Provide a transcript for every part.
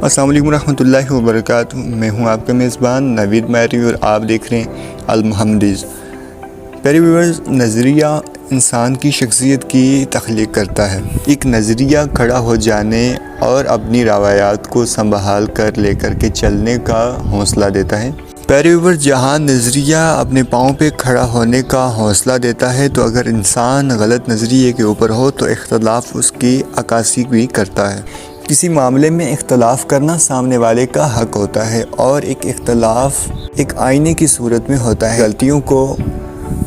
السلام علیکم ورحمۃ اللہ وبرکاتہ۔ میں ہوں آپ کا میزبان نوید میری اور آپ دیکھ رہے ہیں المحمدیز۔ پیارے ویورز، نظریہ انسان کی شخصیت کی تخلیق کرتا ہے۔ ایک نظریہ کھڑا ہو جانے اور اپنی روایات کو سنبھال کر لے کر کے چلنے کا حوصلہ دیتا ہے۔ پیارے ویورز، جہاں نظریہ اپنے پاؤں پہ کھڑا ہونے کا حوصلہ دیتا ہے تو اگر انسان غلط نظریے کے اوپر ہو تو اختلاف اس کی عکاسی بھی کرتا ہے۔ کسی معاملے میں اختلاف کرنا سامنے والے کا حق ہوتا ہے اور ایک اختلاف ایک آئینے کی صورت میں ہوتا ہے۔ غلطیوں کو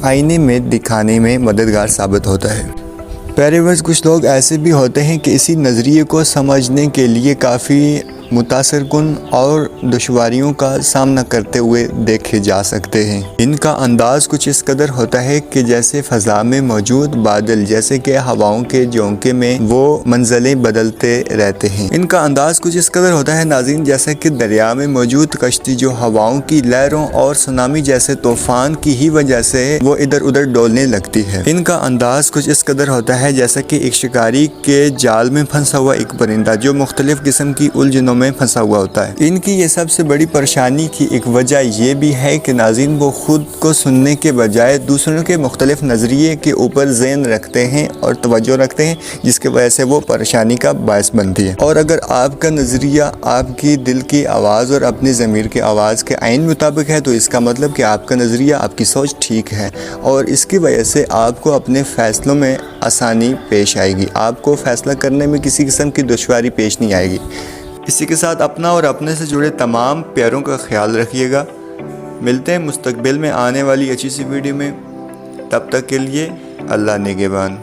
آئینے میں دکھانے میں مددگار ثابت ہوتا ہے۔ پیارے ویورز، کچھ لوگ ایسے بھی ہوتے ہیں کہ اسی نظریے کو سمجھنے کے لیے کافی متاثر کن اور دشواریوں کا سامنا کرتے ہوئے دیکھے جا سکتے ہیں۔ ان کا انداز کچھ اس قدر ہوتا ہے کہ جیسے فضا میں موجود بادل، جیسے کہ ہواؤں کے جھونکے میں وہ منزلیں بدلتے رہتے ہیں۔ ان کا انداز کچھ اس قدر ہوتا ہے ناظرین جیسے کہ دریا میں موجود کشتی جو ہواؤں کی لہروں اور سونامی جیسے طوفان کی ہی وجہ سے وہ ادھر ادھر ڈولنے لگتی ہے۔ ان کا انداز کچھ اس قدر ہوتا ہے جیسا کہ ایک شکاری کے جال میں پھنسا ہوا ایک پرندہ جو مختلف قسم کی الجھنوں میں پھنسا ہوا ہوتا ہے۔ ان کی یہ سب سے بڑی پریشانی کی ایک وجہ یہ بھی ہے کہ ناظرین وہ خود کو سننے کے بجائے دوسروں کے مختلف نظریے کے اوپر ذہن رکھتے ہیں اور توجہ رکھتے ہیں، جس کی وجہ سے وہ پریشانی کا باعث بنتی ہے۔ اور اگر آپ کا نظریہ آپ کی دل کی آواز اور اپنی ضمیر کی آواز کے عین مطابق ہے تو اس کا مطلب کہ آپ کا نظریہ، آپ کی سوچ ٹھیک ہے اور اس کی وجہ سے آپ کو اپنے فیصلوں میں آسانی پیش آئے گی، آپ کو فیصلہ کرنے میں کسی قسم کی دشواری پیش نہیں آئے گی۔ اسی کے ساتھ اپنا اور اپنے سے جڑے تمام پیاروں کا خیال رکھیے گا۔ ملتے ہیں مستقبل میں آنے والی اچھی سی ویڈیو میں، تب تک کے لیے اللہ نگہبان۔